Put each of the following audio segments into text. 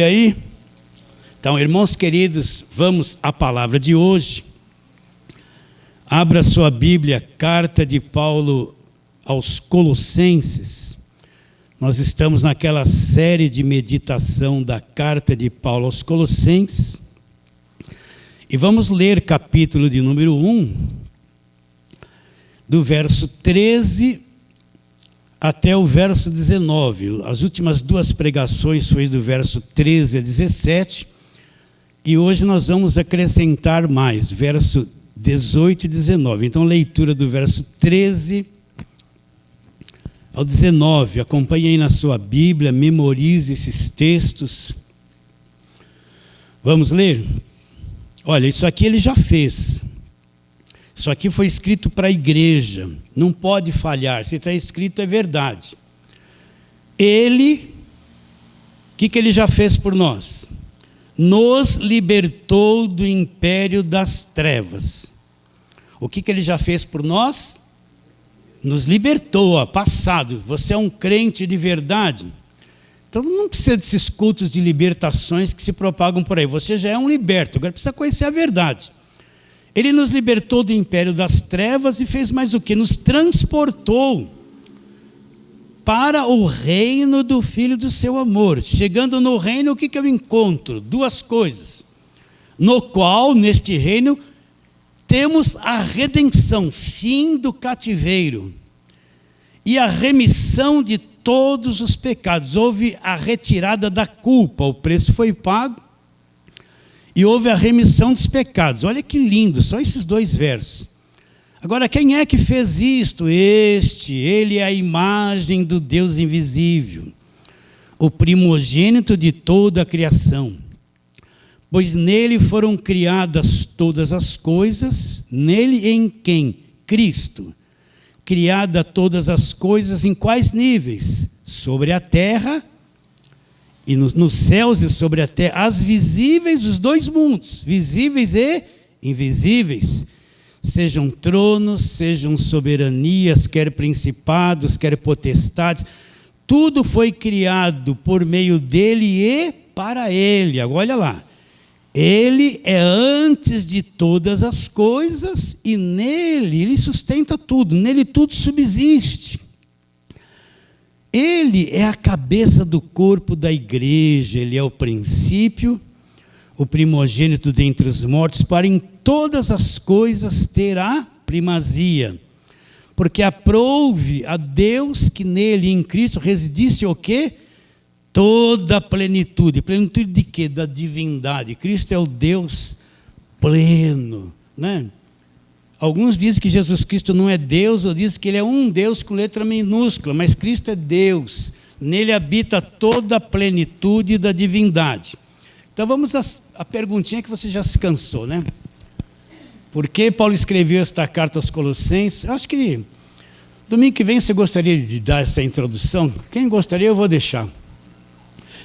E aí? Então, irmãos queridos, vamos à palavra de hoje. Abra sua Bíblia, carta de Paulo aos Colossenses. Nós estamos naquela série de meditação da carta de Paulo aos Colossenses. E vamos ler capítulo de número 1, do verso 13 até o verso 19. As últimas duas pregações foi do verso 13 a 17. E hoje nós vamos acrescentar mais, verso 18 e 19. Então, leitura do verso 13 ao 19. Acompanhe aí na sua Bíblia, memorize esses textos. Vamos ler? Olha, isso aqui ele já fez. Isso aqui foi escrito para a igreja. Não pode falhar. Se está escrito, é verdade. Ele, o que ele já fez por nós? Nos libertou do império das trevas. O que ele já fez por nós? Nos libertou, passado. Você é um crente de verdade. Então não precisa desses cultos de libertações que se propagam por aí. Você já é um liberto, agora precisa conhecer a verdade. Ele nos libertou do império das trevas e fez mais o quê? Nos transportou para o reino do Filho do seu amor. Chegando no reino, o que eu encontro? Duas coisas. No qual, neste reino, temos a redenção, fim do cativeiro, e a remissão de todos os pecados. Houve a retirada da culpa, o preço foi pago, e houve a remissão dos pecados. Olha que lindo, só esses dois versos. Agora, quem é que fez isto? Ele é a imagem do Deus invisível, o primogênito de toda a criação. Pois nele foram criadas todas as coisas, nele em quem? Cristo. Criada todas as coisas em quais níveis? Sobre a terra e nos céus e sobre a terra, as visíveis dos dois mundos, visíveis e invisíveis, sejam tronos, sejam soberanias, quer principados, quer potestades, tudo foi criado por meio dele e para ele. Agora olha lá, ele é antes de todas as coisas e nele, ele sustenta tudo, nele tudo subsiste. Ele é a cabeça do corpo da igreja, ele é o princípio, o primogênito dentre os mortos, para em todas as coisas ter a primazia. Porque aprouve a Deus que nele, em Cristo, residisse o quê? Toda a plenitude. Plenitude de quê? Da divindade. Cristo é o Deus pleno, né? Alguns dizem que Jesus Cristo não é Deus, ou dizem que ele é um Deus com letra minúscula, mas Cristo é Deus. Nele habita toda a plenitude da divindade. Então vamos à perguntinha que você já se cansou, né? Por que Paulo escreveu esta carta aos Colossenses? Eu acho que domingo que vem você gostaria de dar essa introdução? Quem gostaria, eu vou deixar.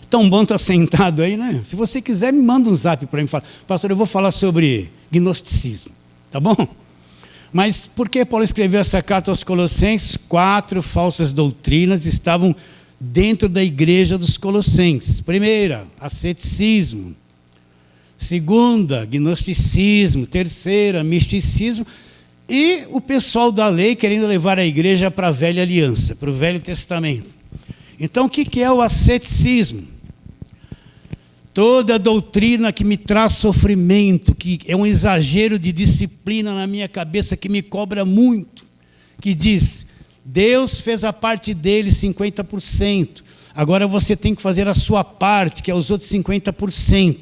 Tão bom estar sentado aí, né? Se você quiser, me manda um zap para mim. Fala, pastor, eu vou falar sobre gnosticismo, tá bom? Mas por que Paulo escreveu essa carta aos Colossenses? 4 falsas doutrinas estavam dentro da igreja dos Colossenses. Primeira, asceticismo. Segunda, gnosticismo. Terceira, misticismo. E o pessoal da lei querendo levar a igreja para a velha aliança, para o Velho Testamento. Então, o que é o asceticismo? Toda doutrina que me traz sofrimento, que é um exagero de disciplina na minha cabeça, que me cobra muito, que diz, Deus fez a parte dele 50%, agora você tem que fazer a sua parte, que é os outros 50%.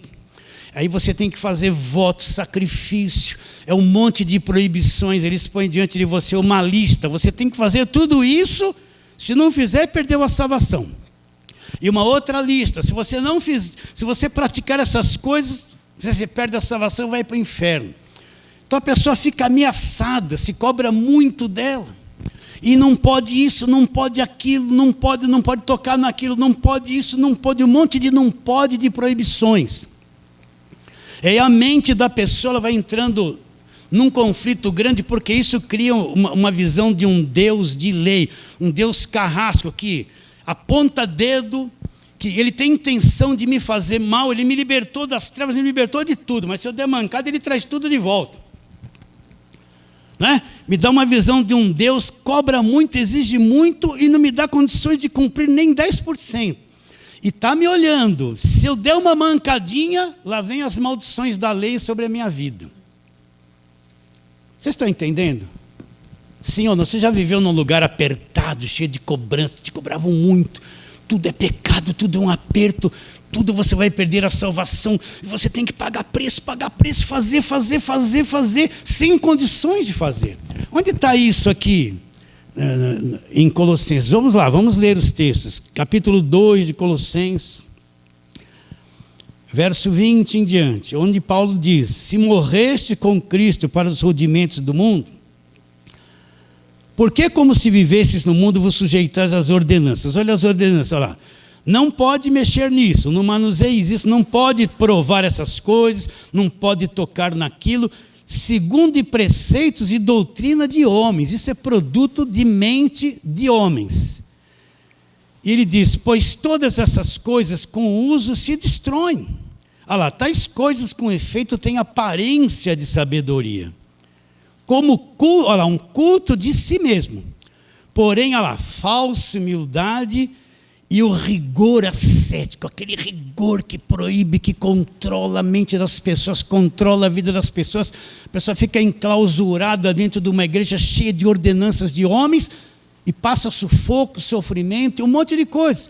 Aí você tem que fazer voto, sacrifício, é um monte de proibições, eles põem diante de você uma lista, você tem que fazer tudo isso, se não fizer, perdeu a salvação. E uma outra lista, se você praticar essas coisas, você perde a salvação e vai para o inferno. Então a pessoa fica ameaçada, se cobra muito dela. E não pode isso, não pode aquilo, não pode tocar naquilo, não pode isso, não pode, um monte de não pode de proibições. E a mente da pessoa ela vai entrando num conflito grande, porque isso cria uma visão de um Deus de lei, um Deus carrasco que aponta dedo, que ele tem intenção de me fazer mal, ele me libertou das trevas, ele me libertou de tudo, mas se eu der mancada, ele traz tudo de volta. Né? Me dá uma visão de um Deus que cobra muito, exige muito e não me dá condições de cumprir nem 10%. E está me olhando. Se eu der uma mancadinha, lá vem as maldições da lei sobre a minha vida. Vocês estão entendendo? Sim ou não? Você já viveu num lugar apertado, cheio de cobranças, te cobravam muito. Tudo é pecado, tudo é um aperto, tudo você vai perder a salvação. E você tem que pagar preço, fazer, sem condições de fazer. Onde está isso aqui? Em Colossenses. Vamos lá, vamos ler os textos. Capítulo 2 de Colossenses, verso 20 em diante, onde Paulo diz: se morreste com Cristo para os rudimentos do mundo, por que, como se vivesses no mundo, vos sujeitais às ordenanças? Olha as ordenanças, olha lá. Não pode mexer nisso, não manuseis isso, não pode provar essas coisas, não pode tocar naquilo, segundo preceitos e doutrina de homens. Isso é produto de mente de homens. E ele diz: pois todas essas coisas com o uso se destroem. Olha lá, tais coisas com efeito têm aparência de sabedoria, como olha lá, um culto de si mesmo. Porém, olha lá, falsa humildade e o rigor ascético, aquele rigor que proíbe, que controla a mente das pessoas, controla a vida das pessoas. A pessoa fica enclausurada dentro de uma igreja cheia de ordenanças de homens e passa sufoco, sofrimento e um monte de coisas.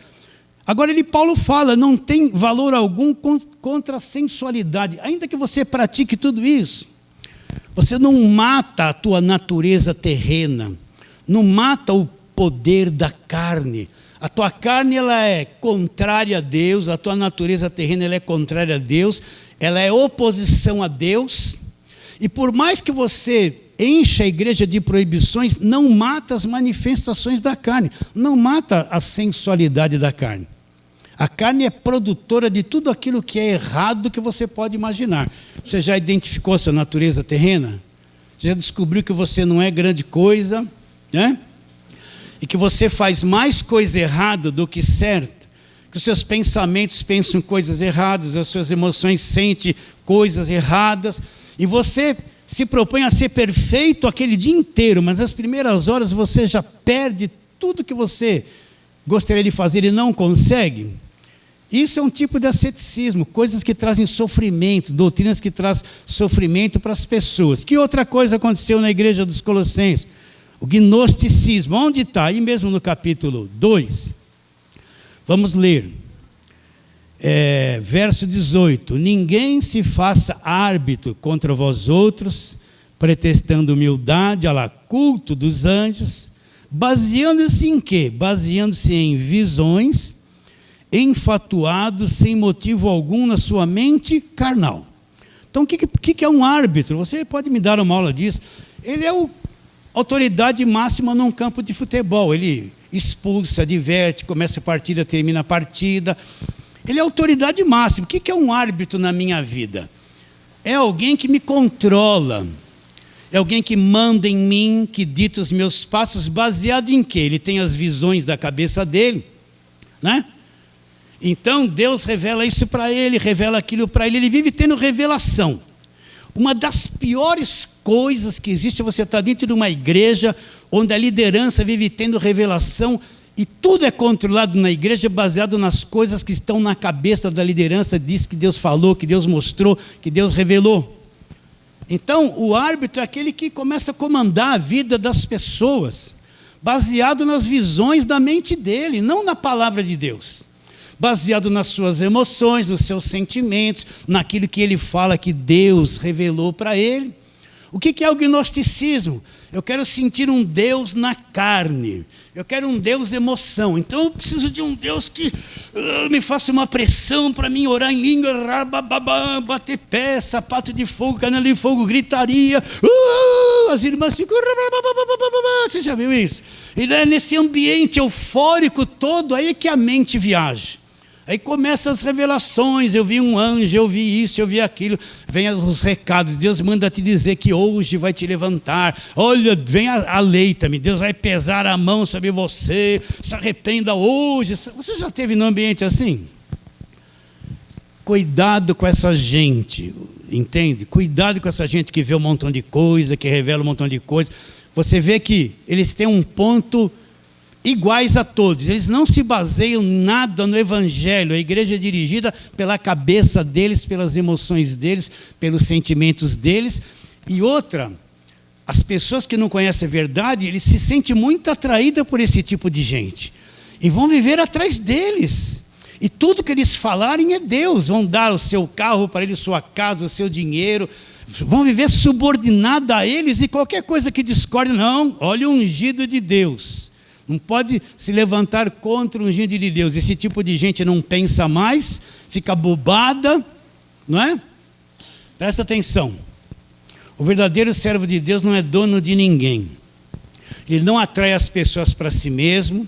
Agora Paulo fala, não tem valor algum contra a sensualidade. Ainda que você pratique tudo isso, você não mata a tua natureza terrena, não mata o poder da carne. A tua carne, ela é contrária a Deus, a tua natureza terrena, ela é contrária a Deus, ela é oposição a Deus. E por mais que você encha a igreja de proibições, não mata as manifestações da carne, não mata a sensualidade da carne. A carne é produtora de tudo aquilo que é errado que você pode imaginar. Você já identificou a sua natureza terrena? Você já descobriu que você não é grande coisa, né? E que você faz mais coisa errada do que certa? Que os seus pensamentos pensam coisas erradas, as suas emoções sentem coisas erradas, e você se propõe a ser perfeito aquele dia inteiro, mas nas primeiras horas você já perde tudo que você gostaria de fazer e não consegue. Isso é um tipo de asceticismo, coisas que trazem sofrimento, doutrinas que trazem sofrimento para as pessoas. Que outra coisa aconteceu na igreja dos Colossenses? O gnosticismo. Onde está? Aí mesmo no capítulo 2. Vamos ler. Verso 18. Ninguém se faça árbitro contra vós outros, pretextando humildade, culto dos anjos, baseando-se em quê? Baseando-se em visões, enfatuado sem motivo algum na sua mente carnal. Então, o que é um árbitro? Você pode me dar uma aula disso. Ele é a autoridade máxima num campo de futebol. Ele expulsa, diverte, começa a partida, termina a partida. Ele é a autoridade máxima. O que é um árbitro na minha vida? É alguém que me controla. É alguém que manda em mim, que dita os meus passos, baseado em quê? Ele tem as visões da cabeça dele, né? Então Deus revela isso para ele, revela aquilo para ele, ele vive tendo revelação. Uma das piores coisas que existe é você estar dentro de uma igreja onde a liderança vive tendo revelação e tudo é controlado na igreja baseado nas coisas que estão na cabeça da liderança, diz que Deus falou, que Deus mostrou, que Deus revelou. Então o árbitro é aquele que começa a comandar a vida das pessoas, baseado nas visões da mente dele, não na palavra de Deus. Baseado nas suas emoções, nos seus sentimentos, naquilo que ele fala que Deus revelou para ele. O que é o gnosticismo? Eu quero sentir um Deus na carne, eu quero um Deus emoção, então eu preciso de um Deus que me faça uma pressão para mim orar em língua, bater pé, sapato de fogo, canela de fogo, gritaria, as irmãs ficam... Você já viu isso? E nesse ambiente eufórico todo, aí é que a mente viaja. Aí começam as revelações, eu vi um anjo, eu vi isso, eu vi aquilo. Vem os recados, Deus manda te dizer que hoje vai te levantar. Olha, vem a lei também, Deus vai pesar a mão sobre você, se arrependa hoje. Você já esteve num ambiente assim? Cuidado com essa gente, entende? Cuidado com essa gente que vê um montão de coisa, que revela um montão de coisa. Você vê que eles têm um ponto iguais a todos, eles não se baseiam nada no Evangelho. A igreja é dirigida pela cabeça deles, pelas emoções deles, pelos sentimentos deles. E outra, as pessoas que não conhecem a verdade, eles se sentem muito atraídas por esse tipo de gente e vão viver atrás deles. E tudo que eles falarem é Deus. Vão dar o seu carro para eles, sua casa, o seu dinheiro. Vão viver subordinado a eles, e qualquer coisa que discorde, não, olha o ungido de Deus. Não pode se levantar contra o ungido de Deus. Esse tipo de gente não pensa mais, fica bobada, não é? Presta atenção. O verdadeiro servo de Deus não é dono de ninguém. Ele não atrai as pessoas para si mesmo.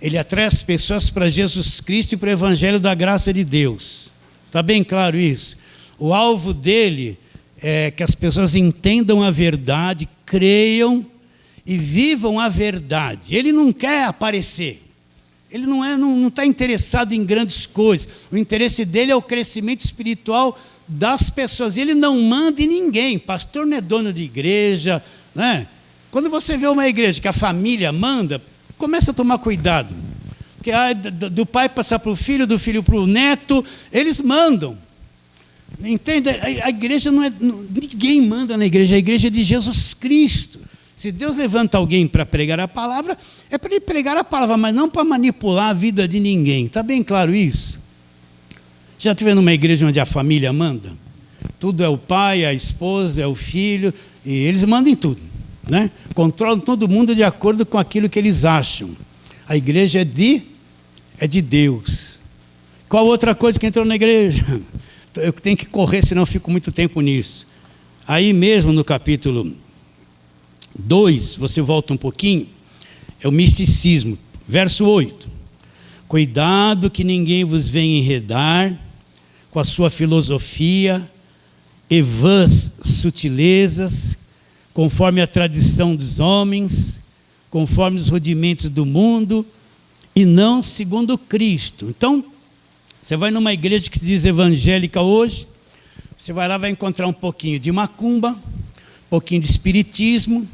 Ele atrai as pessoas para Jesus Cristo e para o Evangelho da graça de Deus. Está bem claro isso? O alvo dele é que as pessoas entendam a verdade, creiam e vivam a verdade. Ele não quer aparecer. Ele não está interessado em grandes coisas. O interesse dele é o crescimento espiritual das pessoas. Ele não manda em ninguém. Pastor não é dono de igreja, né? Quando você vê uma igreja que a família manda, começa a tomar cuidado. Porque do pai passar para o filho, do filho para o neto, eles mandam. Entende? A igreja não é... Ninguém manda na igreja, a igreja é de Jesus Cristo. Se Deus levanta alguém para pregar a palavra, é para ele pregar a palavra, mas não para manipular a vida de ninguém. Está bem claro isso? Já esteve numa igreja onde a família manda? Tudo é o pai, a esposa, é o filho, e eles mandam em tudo, né? Controlam todo mundo de acordo com aquilo que eles acham. A igreja é de Deus. Qual outra coisa que entrou na igreja? Eu tenho que correr, senão eu fico muito tempo nisso. Aí mesmo no capítulo 2, você volta um pouquinho, é o misticismo. Verso 8. Cuidado que ninguém vos venha enredar com a sua filosofia e vãs sutilezas, conforme a tradição dos homens, conforme os rudimentos do mundo, e não segundo Cristo. Então, você vai numa igreja que se diz evangélica hoje, você vai lá, vai encontrar um pouquinho de macumba, um pouquinho de espiritismo,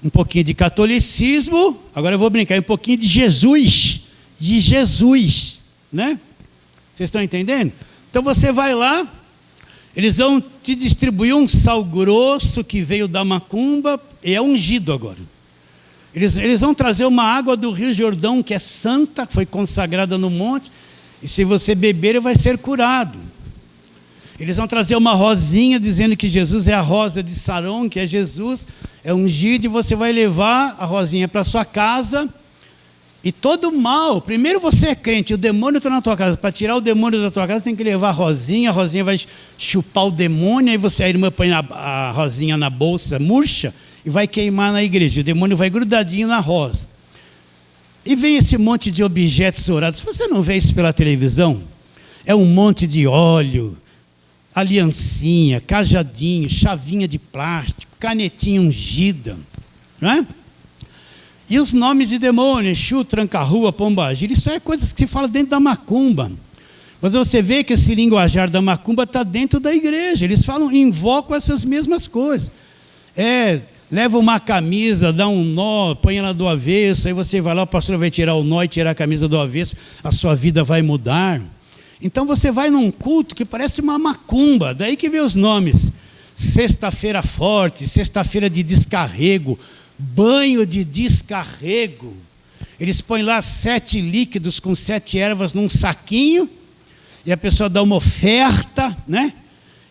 um pouquinho de catolicismo, agora eu vou brincar, um pouquinho de Jesus, né? Vocês estão entendendo? Então você vai lá, eles vão te distribuir um sal grosso que veio da macumba, e é ungido agora. Eles vão trazer uma água do Rio Jordão, que é santa, que foi consagrada no monte, e se você beber, ele vai ser curado. Eles vão trazer uma rosinha, dizendo que Jesus é a rosa de Saron, que é Jesus, é ungido, e você vai levar a rosinha para sua casa, e todo mal, primeiro você é crente, o demônio está na tua casa, para tirar o demônio da tua casa tem que levar a rosinha vai chupar o demônio, aí a irmã põe a rosinha na bolsa, murcha, e vai queimar na igreja, o demônio vai grudadinho na rosa. E vem esse monte de objetos orados, você não vê isso pela televisão? É um monte de óleo, aliancinha, cajadinho, chavinha de plástico, canetinha ungida, não é? E os nomes de demônio, Exu, Tranca-Rua, Pombagira, isso é coisas que se fala dentro da macumba. Mas você vê que esse linguajar da macumba está dentro da igreja, eles falam, invocam essas mesmas coisas. Leva uma camisa, dá um nó, põe ela do avesso, aí você vai lá, o pastor vai tirar o nó e tirar a camisa do avesso, a sua vida vai mudar. Então você vai num culto que parece uma macumba, daí que vem os nomes. Sexta-feira forte, sexta-feira de descarrego, banho de descarrego. Eles põem lá 7 líquidos com 7 ervas num saquinho, e a pessoa dá uma oferta, né?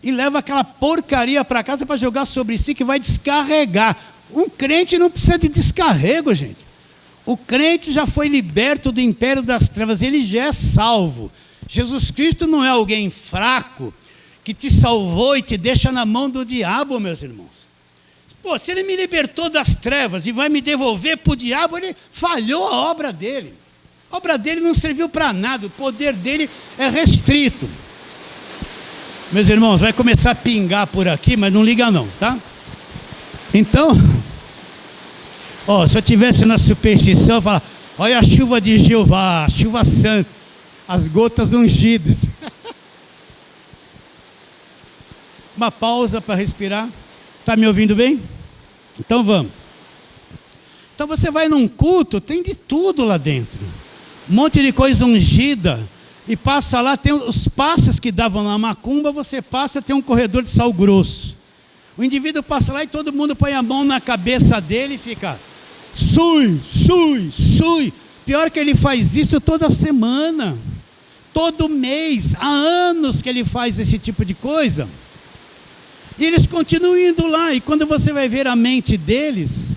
E leva aquela porcaria para casa para jogar sobre si, que vai descarregar. Um crente não precisa de descarrego, gente. O crente já foi liberto do império das trevas, ele já é salvo. Jesus Cristo não é alguém fraco, que te salvou e te deixa na mão do diabo, meus irmãos. Pô, se ele me libertou das trevas e vai me devolver para o diabo, ele falhou a obra dele. A obra dele não serviu para nada, o poder dele é restrito. Meus irmãos, vai começar a pingar por aqui, mas não liga não, tá? Então, se eu tivesse na superstição, eu falava, olha a chuva de Jeová, a chuva santa, as gotas ungidas. Uma pausa para respirar. Está me ouvindo bem? Então vamos. Então você vai num culto, tem de tudo lá dentro. Um monte de coisa ungida. E passa lá, tem os passos que davam na macumba, você passa, tem um corredor de sal grosso. O indivíduo passa lá e todo mundo põe a mão na cabeça dele e fica sui, sui, sui. Pior que ele faz isso toda semana, todo mês, há anos que ele faz esse tipo de coisa. E eles continuam indo lá, e quando você vai ver a mente deles,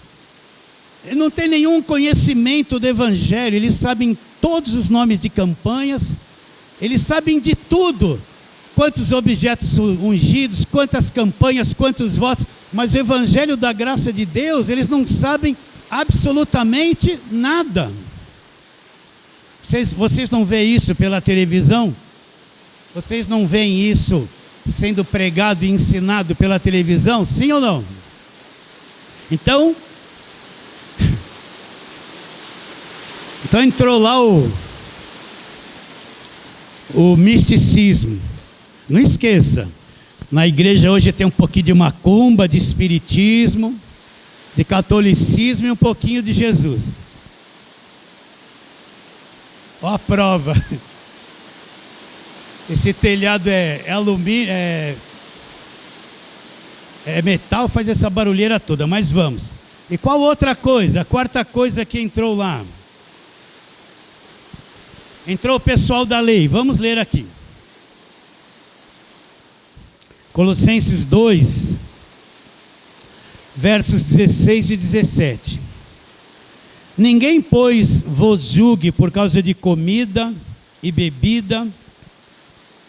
não tem nenhum conhecimento do Evangelho, eles sabem todos os nomes de campanhas, eles sabem de tudo, quantos objetos ungidos, quantas campanhas, quantos votos, mas o Evangelho da graça de Deus, eles não sabem absolutamente nada. Vocês não veem isso pela televisão? Vocês não veem isso sendo pregado e ensinado pela televisão? Sim ou não? Então entrou lá o misticismo. Não esqueça, na igreja hoje tem um pouquinho de macumba, de espiritismo, de catolicismo e um pouquinho de Jesus. Ó a prova. Esse telhado é alumínio, é metal, faz essa barulheira toda, mas vamos. E qual outra coisa? A quarta coisa que entrou lá. Entrou o pessoal da lei, vamos ler aqui. Colossenses 2, versos 16 e 17. Ninguém, pois, vos julgue por causa de comida e bebida,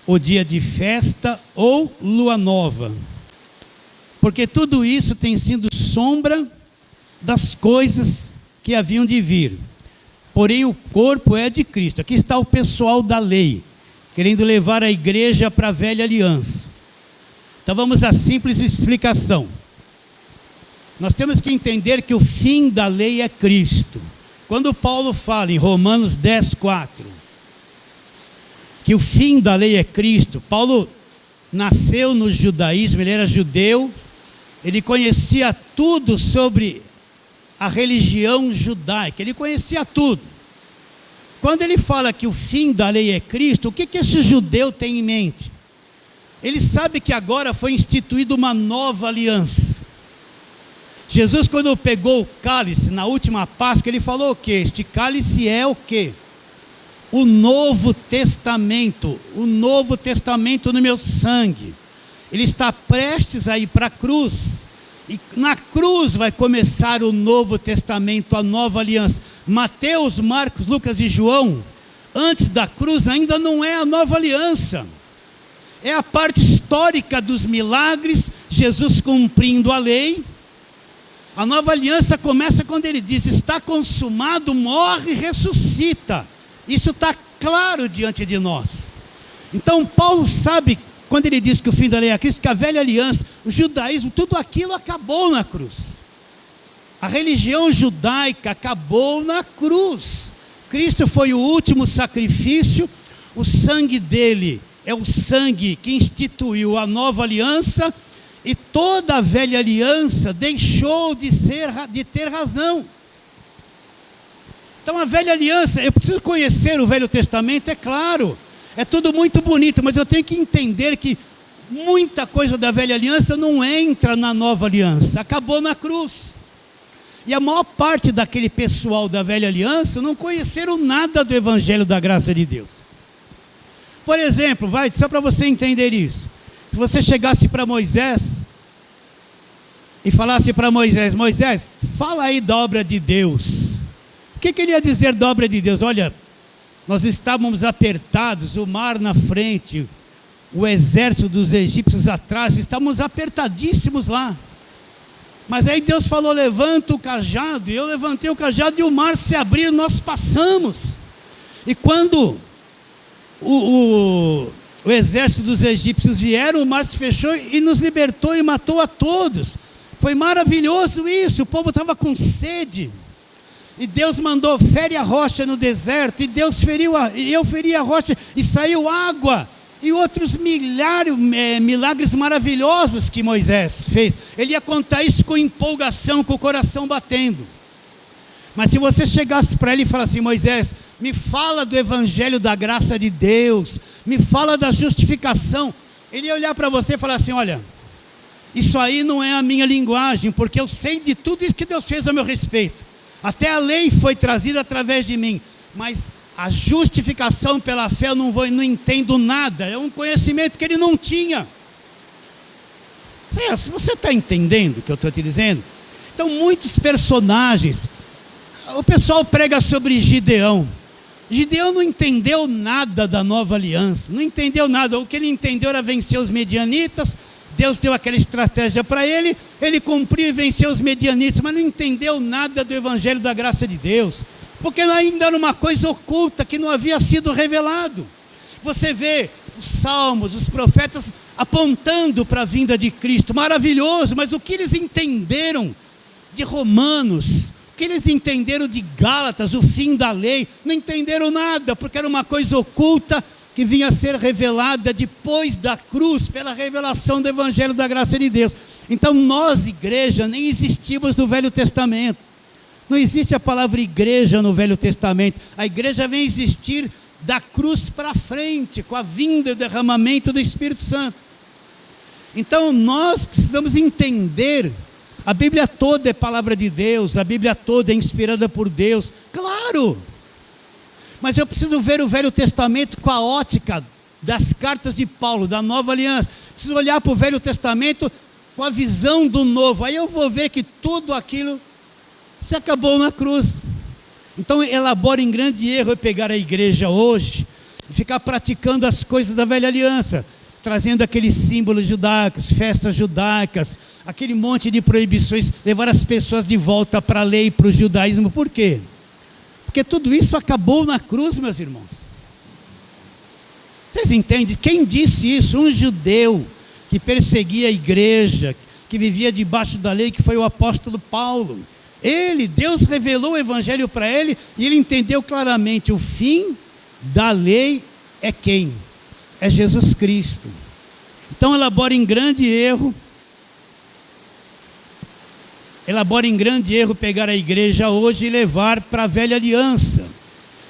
ou dia de festa, ou lua nova, porque tudo isso tem sido sombra das coisas que haviam de vir. Porém o corpo é de Cristo. Aqui está o pessoal da lei, querendo levar a igreja para a velha aliança. Então vamos à simples explicação. Nós temos que entender que o fim da lei é Cristo. Quando Paulo fala em Romanos 10, 4, que o fim da lei é Cristo, Paulo nasceu no judaísmo, ele era judeu, ele conhecia tudo sobre a religião judaica, ele conhecia tudo. Quando ele fala que o fim da lei é Cristo, o que esse judeu tem em mente? Ele sabe que agora foi instituída uma nova aliança. Jesus, quando pegou o cálice na última Páscoa, ele falou o quê? Este cálice é o quê? O Novo Testamento no meu sangue. Ele está prestes a ir para a cruz. E na cruz vai começar o Novo Testamento, a nova aliança. Mateus, Marcos, Lucas e João, antes da cruz ainda não é a nova aliança. É a parte histórica dos milagres, Jesus cumprindo a lei. A nova aliança começa quando ele diz, está consumado, morre e ressuscita. Isso está claro diante de nós. Então Paulo sabe, quando ele diz que o fim da lei é Cristo, que a velha aliança, o judaísmo, tudo aquilo acabou na cruz. A religião judaica acabou na cruz. Cristo foi o último sacrifício, o sangue dele é o sangue que instituiu a nova aliança, e toda a velha aliança deixou de ter razão. Então a velha aliança, eu preciso conhecer o Velho Testamento, é claro, é tudo muito bonito, mas eu tenho que entender que muita coisa da velha aliança não entra na nova aliança, acabou na cruz. E a maior parte daquele pessoal da velha aliança não conheceram nada do Evangelho da graça de Deus. Por exemplo, só para você entender isso, se você chegasse para Moisés e falasse para Moisés, Moisés, fala aí da obra de Deus. O que ele ia dizer da obra de Deus? Olha, nós estávamos apertados, o mar na frente, o exército dos egípcios atrás, estávamos apertadíssimos lá. Mas aí Deus falou, levanta o cajado, e eu levantei o cajado e o mar se abriu e nós passamos. E quando o exército dos egípcios vieram, o mar se fechou e nos libertou e matou a todos. Foi maravilhoso isso, o povo estava com sede. E Deus mandou, fere a rocha no deserto, e eu feri a rocha e saiu água. E outros milagres maravilhosos que Moisés fez. Ele ia contar isso com empolgação, com o coração batendo. Mas se você chegasse para ele e falasse assim: Moisés, me fala do evangelho da graça de Deus, me fala da justificação, ele ia olhar para você e falar assim: olha, isso aí não é a minha linguagem, porque eu sei de tudo isso que Deus fez a meu respeito. Até a lei foi trazida através de mim, mas a justificação pela fé eu não entendo nada, é um conhecimento que ele não tinha. Você está entendendo o que eu estou te dizendo? Então, muitos personagens, o pessoal prega sobre Gideão. Gideão não entendeu nada da nova aliança, não entendeu nada. O que ele entendeu era vencer os medianitas. Deus deu aquela estratégia para ele, ele cumpriu e venceu os medianitas, mas não entendeu nada do evangelho da graça de Deus, porque ainda era uma coisa oculta que não havia sido revelado. Você vê os salmos, os profetas apontando para a vinda de Cristo, maravilhoso, mas o que eles entenderam de Romanos, o que eles entenderam de Gálatas, o fim da lei, não entenderam nada, porque era uma coisa oculta que vinha a ser revelada depois da cruz, pela revelação do evangelho da graça de Deus. Então nós, igreja, nem existimos no Velho Testamento, não existe a palavra igreja no Velho Testamento. A igreja vem existir da cruz para frente, com a vinda e o derramamento do Espírito Santo. Então nós precisamos entender, a Bíblia toda é palavra de Deus, a Bíblia toda é inspirada por Deus, claro, mas eu preciso ver o Velho Testamento com a ótica das cartas de Paulo, da nova aliança. Preciso olhar para o Velho Testamento com a visão do novo. Aí eu vou ver que tudo aquilo se acabou na cruz. Então elabora em grande erro eu pegar a igreja hoje e ficar praticando as coisas da velha aliança, trazendo aqueles símbolos judaicos, festas judaicas, aquele monte de proibições, levar as pessoas de volta para a lei, para o judaísmo. Por quê? Porque tudo isso acabou na cruz, meus irmãos. Vocês entendem? Quem disse isso? Um judeu que perseguia a igreja, que vivia debaixo da lei, que foi o apóstolo Paulo. Deus revelou o evangelho para ele, e ele entendeu claramente: o fim da lei é quem? É Jesus Cristo. Então elabora em grande erro pegar a igreja hoje e levar para a velha aliança.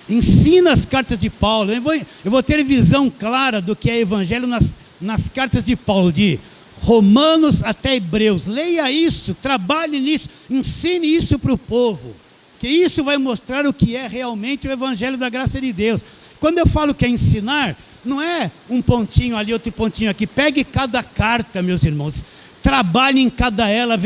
Ensina as cartas de Paulo. Eu vou ter visão clara do que é evangelho nas cartas de Paulo, de Romanos até Hebreus. Leia isso, trabalhe nisso, ensine isso para o povo, que isso vai mostrar o que é realmente o evangelho da graça de Deus. Quando eu falo que é ensinar, não é um pontinho ali, outro pontinho aqui. Pegue cada carta, meus irmãos, trabalhe em toda ela,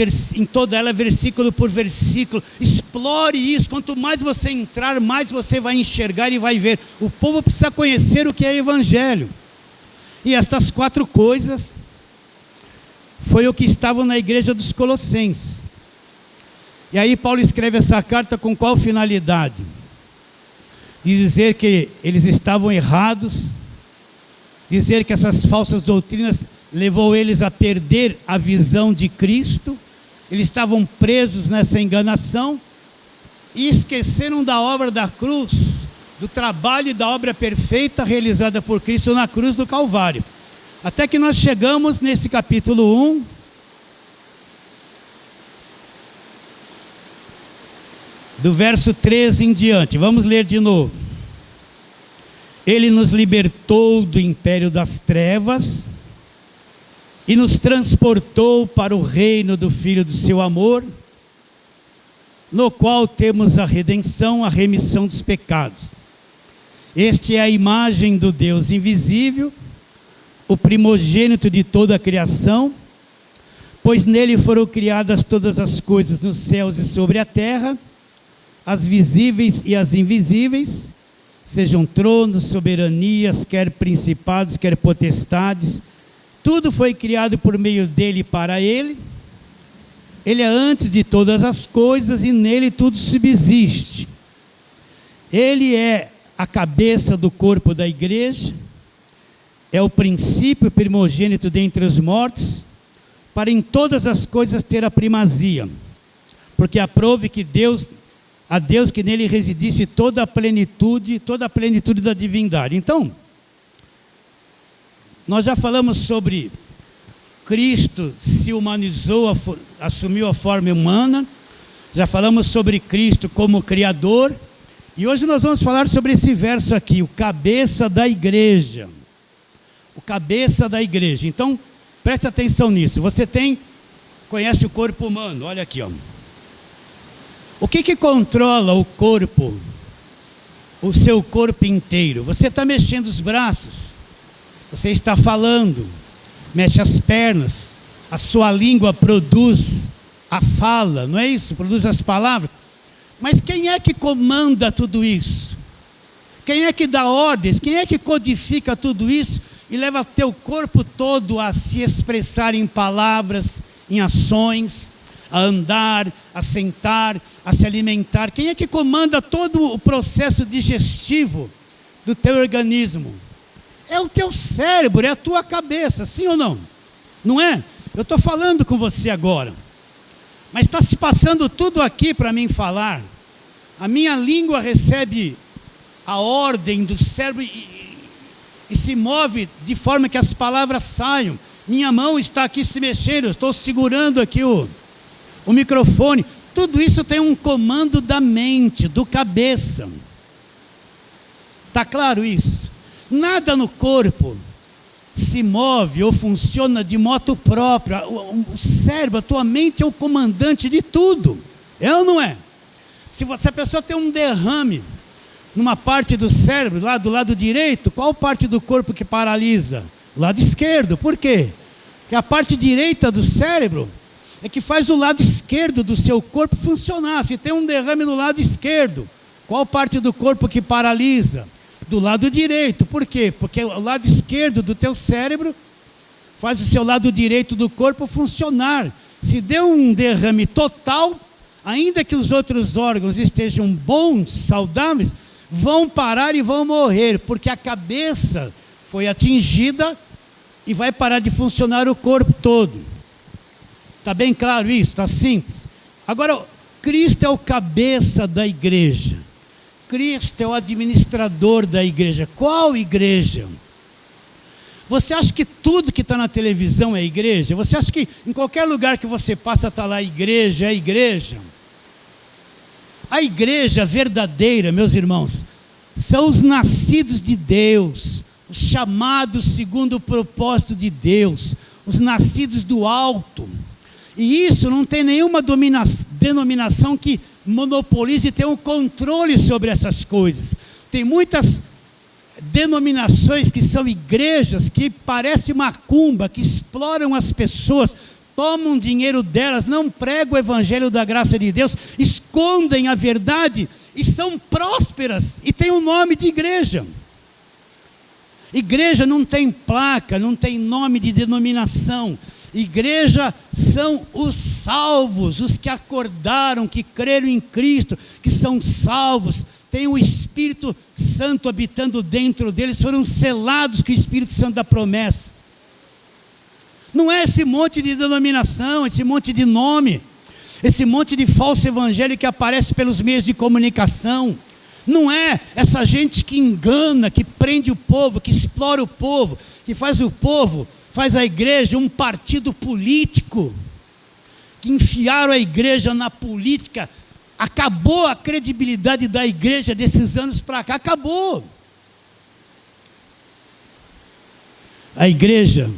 versículo por versículo, explore isso. Quanto mais você entrar, mais você vai enxergar e vai ver. O povo precisa conhecer o que é evangelho. E estas 4 coisas foi o que estavam na igreja dos Colossenses. E aí Paulo escreve essa carta com qual finalidade? De dizer que eles estavam errados, dizer que essas falsas doutrinas levou eles a perder a visão de Cristo. Eles estavam presos nessa enganação e esqueceram da obra da cruz, do trabalho e da obra perfeita realizada por Cristo na cruz do Calvário. Até que nós chegamos nesse capítulo 1, do verso 13 em diante. Vamos ler de novo. Ele nos libertou do império das trevas e nos transportou para o reino do Filho do seu amor, no qual temos a redenção, a remissão dos pecados. Este é a imagem do Deus invisível, o primogênito de toda a criação, pois nele foram criadas todas as coisas nos céus e sobre a terra, as visíveis e as invisíveis, sejam tronos, soberanias, quer principados, quer potestades. Tudo foi criado por meio dele e para ele. Ele é antes de todas as coisas e nele tudo subsiste. Ele é a cabeça do corpo da igreja, é o princípio primogênito dentre os mortos, para em todas as coisas ter a primazia, porque aprove que a Deus que nele residisse toda a plenitude da divindade. Então, nós já falamos sobre Cristo se humanizou, assumiu a forma humana, já falamos sobre Cristo como Criador, e hoje nós vamos falar sobre esse verso aqui, o cabeça da igreja. O cabeça da igreja. Então, preste atenção nisso. Você conhece o corpo humano, olha aqui, ó. O que controla o corpo, o seu corpo inteiro? Você está mexendo os braços, você está falando, mexe as pernas, a sua língua produz a fala, não é isso? Produz as palavras. Mas quem é que comanda tudo isso? Quem é que dá ordens? Quem é que codifica tudo isso e leva teu corpo todo a se expressar em palavras, em ações, a andar, a sentar, a se alimentar? Quem é que comanda todo o processo digestivo do teu organismo? É o teu cérebro, é a tua cabeça, sim ou não? Não é? Eu estou falando com você agora, mas está se passando tudo aqui para mim falar. A minha língua recebe a ordem do cérebro e se move de forma que as palavras saiam. Minha mão está aqui se mexendo, eu estou segurando aqui o microfone. Tudo isso tem um comando da mente, do cabeça. Está claro isso? Nada no corpo se move ou funciona de moto próprio. O cérebro, a tua mente é o comandante de tudo. É ou não é? Se a pessoa tem um derrame numa parte do cérebro, lá do lado direito, qual parte do corpo que paralisa? O lado esquerdo. Por quê? Porque a parte direita do cérebro é que faz o lado esquerdo do seu corpo funcionar. Se tem um derrame no lado esquerdo, qual parte do corpo que paralisa? Do lado direito. Por quê? Porque o lado esquerdo do teu cérebro faz o seu lado direito do corpo funcionar. Se deu um derrame total, ainda que os outros órgãos estejam bons, saudáveis, vão parar e vão morrer, porque a cabeça foi atingida e vai parar de funcionar o corpo todo. Está bem claro isso? Está simples. Agora, Cristo é o cabeça da igreja. Cristo é o administrador da igreja. Qual igreja? Você acha que tudo que está na televisão é igreja? Você acha que em qualquer lugar que você passa está lá igreja, é igreja? A igreja verdadeira, meus irmãos, são os nascidos de Deus, os chamados segundo o propósito de Deus, os nascidos do alto. E isso não tem nenhuma denominação que monopolize e tenha um controle sobre essas coisas. Tem muitas denominações que são igrejas que parecem macumba, que exploram as pessoas, tomam dinheiro delas, não pregam o evangelho da graça de Deus, escondem a verdade e são prósperas e têm o nome de igreja. Igreja não tem placa, não tem nome de denominação. Igreja são os salvos, os que acordaram, que creram em Cristo, que são salvos, têm o Espírito Santo habitando dentro deles, foram selados com o Espírito Santo da promessa. Não é esse monte de denominação, esse monte de nome, esse monte de falso evangelho que aparece pelos meios de comunicação. Não é essa gente que engana, que prende o povo, que explora o povo, que faz o povo, faz a igreja um partido político, que enfiaram a igreja na política. Acabou a credibilidade da igreja desses anos para cá, acabou. A igreja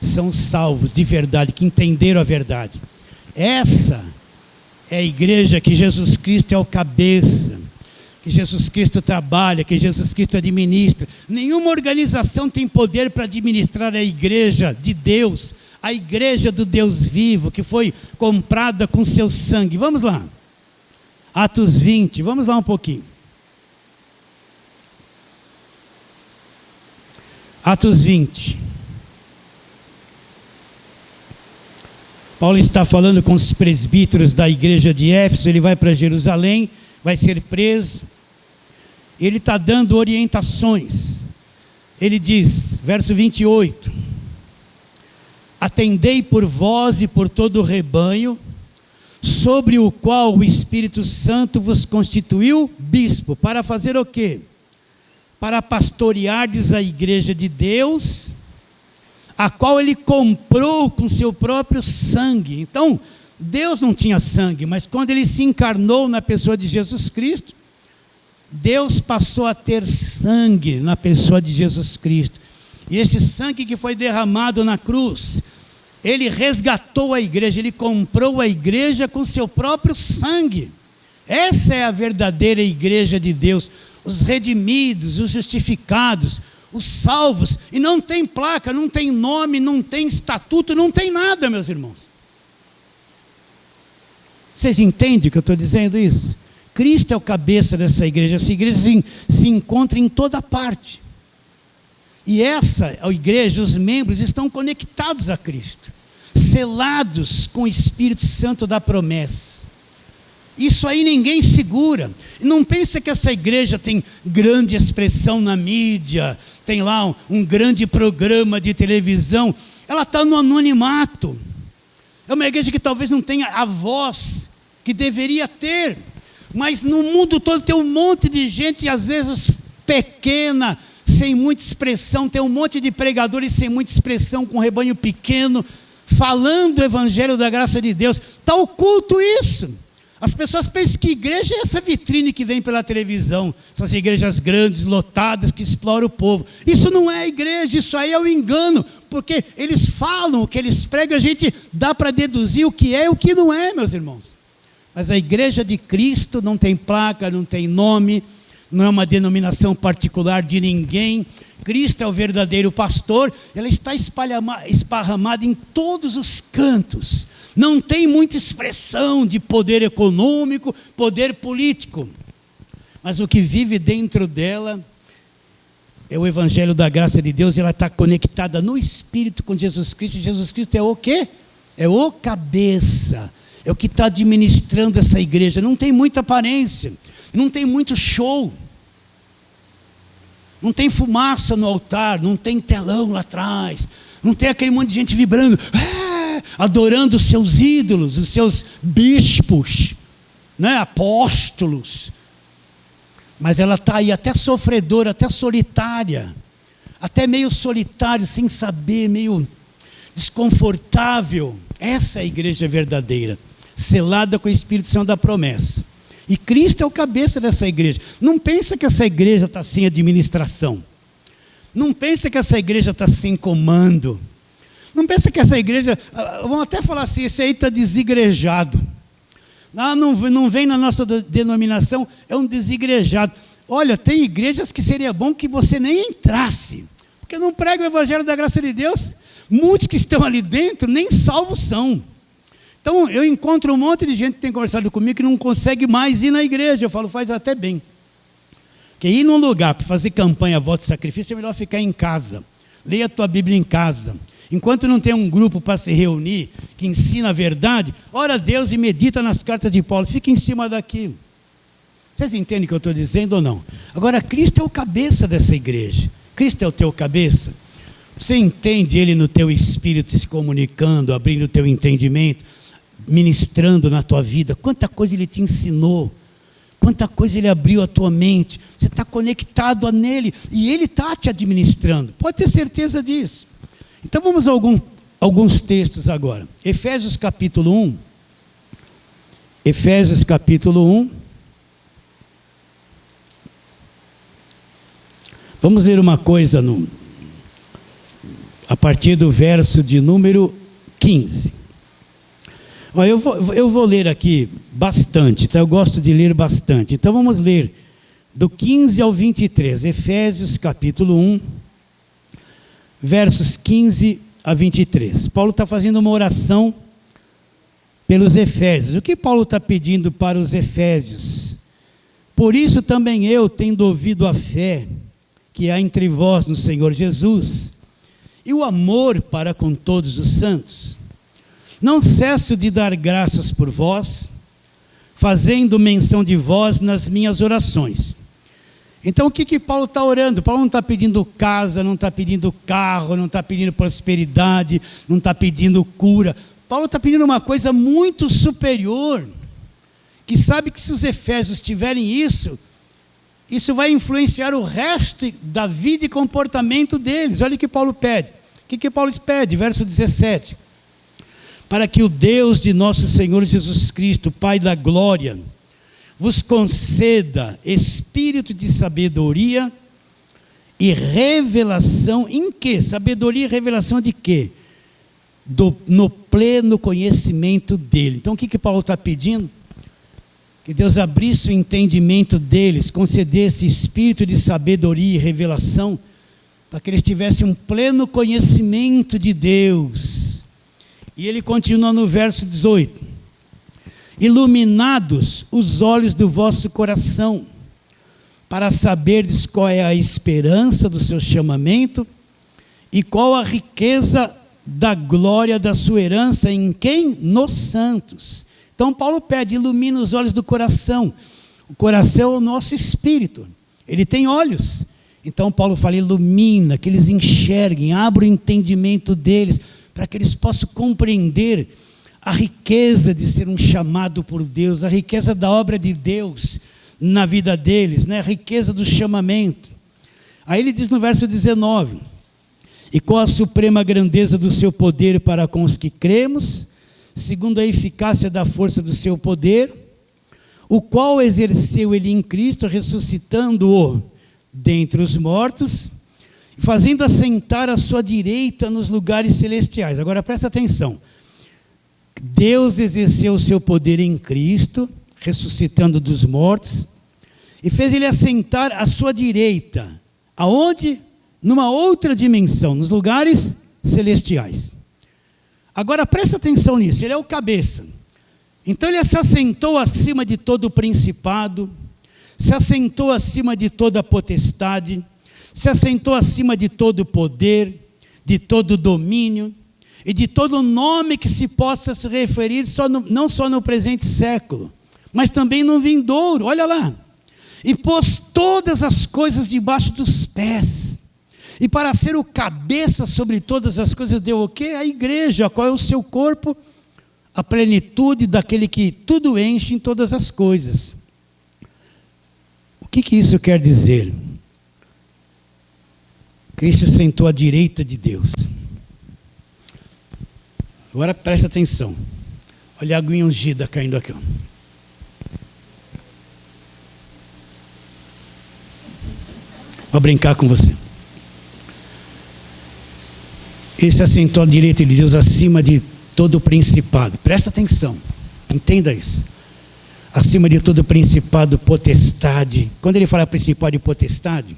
são salvos de verdade, que entenderam a verdade. Essa é a igreja que Jesus Cristo é o cabeça, que Jesus Cristo trabalha, que Jesus Cristo administra. Nenhuma organização tem poder para administrar a igreja de Deus, a igreja do Deus vivo, que foi comprada com seu sangue. Vamos lá, Atos 20, vamos lá um pouquinho. Atos 20. Paulo está falando com os presbíteros da igreja de Éfeso, ele vai para Jerusalém, vai ser preso. ele está dando orientações. Ele diz, verso 28, atendei por vós e por todo o rebanho, sobre o qual o Espírito Santo vos constituiu bispo, para fazer o quê? Para pastoreardes a igreja de Deus, a qual ele comprou com seu próprio sangue. Então, Deus não tinha sangue, mas quando ele se encarnou na pessoa de Jesus Cristo, Deus passou a ter sangue na pessoa de Jesus Cristo. E esse sangue que foi derramado na cruz, ele resgatou a igreja, ele comprou a igreja com seu próprio sangue. Essa é a verdadeira igreja de Deus, os redimidos, os justificados, os salvos, e não tem placa, não tem nome, não tem estatuto, não tem nada, meus irmãos. Vocês entendem o que eu estou dizendo isso? Cristo é o cabeça dessa igreja, essa igreja se encontra em toda parte. E essa, a igreja, os membros estão conectados a Cristo, selados com o Espírito Santo da promessa. Isso aí ninguém segura. Não pensa que essa igreja tem grande expressão na mídia, tem lá um grande programa de televisão. Ela está no anonimato. É uma igreja que talvez não tenha a voz que deveria ter, mas no mundo todo tem um monte de gente, às vezes pequena, sem muita expressão, tem um monte de pregadores sem muita expressão, com um rebanho pequeno, falando o evangelho da graça de Deus. Está oculto isso. As pessoas pensam que igreja é essa vitrine que vem pela televisão, essas igrejas grandes, lotadas, que exploram o povo. Isso não é igreja, isso aí é um engano, porque eles falam o que eles pregam, a gente dá para deduzir o que é e o que não é, meus irmãos. Mas a igreja de Cristo não tem placa, não tem nome, não é uma denominação particular de ninguém. Cristo é o verdadeiro pastor, ela está esparramada em todos os cantos. Não tem muita expressão de poder econômico, poder político. Mas o que vive dentro dela é o evangelho da graça de Deus. Ela está conectada no Espírito com Jesus Cristo. Jesus Cristo é o quê? É o cabeça. É o que está administrando essa igreja. Não tem muita aparência, não tem muito show, não tem fumaça no altar, não tem telão lá atrás, não tem aquele monte de gente vibrando, adorando os seus ídolos, os seus bispos, né, apóstolos. Mas ela está aí até sofredora, até solitária, até meio solitário, sem saber, meio desconfortável. Essa é a igreja verdadeira, selada com o Espírito Santo da promessa. E Cristo é o cabeça dessa igreja. Não pensa que essa igreja está sem administração. Não pensa que essa igreja está sem comando. Não pensa que essa igreja, vamos até falar assim, esse aí está desigrejado. Não vem na nossa denominação, é um desigrejado. Olha, tem igrejas que seria bom que você nem entrasse, porque não prega o evangelho da graça de Deus. Muitos que estão ali dentro nem salvos são. Então eu encontro um monte de gente que tem conversado comigo que não consegue mais ir na igreja. Eu falo, faz até bem. Porque ir num lugar para fazer campanha, voto e sacrifício, é melhor ficar em casa. Leia a tua Bíblia em casa. Enquanto não tem um grupo para se reunir, que ensina a verdade, ora a Deus e medita nas cartas de Paulo. Fica em cima daquilo. Vocês entendem o que eu estou dizendo ou não? Agora, Cristo é o cabeça dessa igreja. Cristo é o teu cabeça. Você entende Ele no teu espírito se comunicando, abrindo o teu entendimento, ministrando na tua vida? Quanta coisa Ele te ensinou, quanta coisa Ele abriu a tua mente. Você está conectado a nele e Ele está te administrando, pode ter certeza disso. Então vamos a alguns textos agora. Efésios capítulo 1. Efésios capítulo 1. Vamos ler uma coisa a partir do verso de número 15. Eu vou ler aqui bastante, tá? Eu gosto de ler bastante. Então vamos ler do 15 ao 23. Efésios capítulo 1, versos 15 a 23. Paulo está fazendo uma oração pelos Efésios. O que Paulo está pedindo para os Efésios? Por isso também eu, tendo ouvido a fé que há entre vós no Senhor Jesus, e o amor para com todos os santos, não cesso de dar graças por vós, fazendo menção de vós nas minhas orações, Então o que Paulo está orando? Paulo não está pedindo casa, não está pedindo carro, não está pedindo prosperidade, não está pedindo cura. Paulo está pedindo uma coisa muito superior, que sabe que se os efésios tiverem isso vai influenciar o resto da vida e comportamento deles. Olha o que Paulo pede. O que Paulo pede? Verso 17. Para que o Deus de nosso Senhor Jesus Cristo, Pai da glória, vos conceda espírito de sabedoria e revelação. Em quê? Sabedoria e revelação de quê? No pleno conhecimento dele. Então o que Paulo está pedindo? Que Deus abrisse o entendimento deles, concedesse espírito de sabedoria e revelação, para que eles tivessem um pleno conhecimento de Deus. E ele continua no verso 18: iluminados os olhos do vosso coração, para saberdes qual é a esperança do seu chamamento, e qual a riqueza da glória da sua herança em quem? Nos santos. Então Paulo pede, ilumina os olhos do coração. O coração é o nosso espírito, ele tem olhos. Então Paulo fala, ilumina, que eles enxerguem, abra o entendimento deles, para que eles possam compreender a riqueza de ser um chamado por Deus, a riqueza da obra de Deus na vida deles, né? A riqueza do chamamento. Aí ele diz no verso 19, e qual a suprema grandeza do seu poder para com os que cremos, segundo a eficácia da força do seu poder, o qual exerceu ele em Cristo, ressuscitando-o dentre os mortos, fazendo assentar à sua direita nos lugares celestiais. Agora presta atenção, Deus exerceu o seu poder em Cristo, ressuscitando dos mortos, e fez ele assentar à sua direita, aonde? Numa outra dimensão, nos lugares celestiais. Agora presta atenção nisso, ele é o cabeça. Então ele se assentou acima de todo o principado, se assentou acima de toda a potestade, se assentou acima de todo o poder, de todo o domínio, e de todo nome que se possa se referir, não só no presente século, mas também no vindouro. Olha lá, e pôs todas as coisas debaixo dos pés, e para ser o cabeça sobre todas as coisas, deu o quê? A igreja, qual é o seu corpo? A plenitude daquele que tudo enche em todas as coisas. O que isso quer dizer? Cristo sentou à direita de Deus. Agora presta atenção. Olha a aguinha ungida caindo aqui. Vou brincar com você. Ele se assentou à direita de Deus acima de todo o principado. Presta atenção, entenda isso. Acima de todo o principado, potestade. Quando ele fala principado e potestade,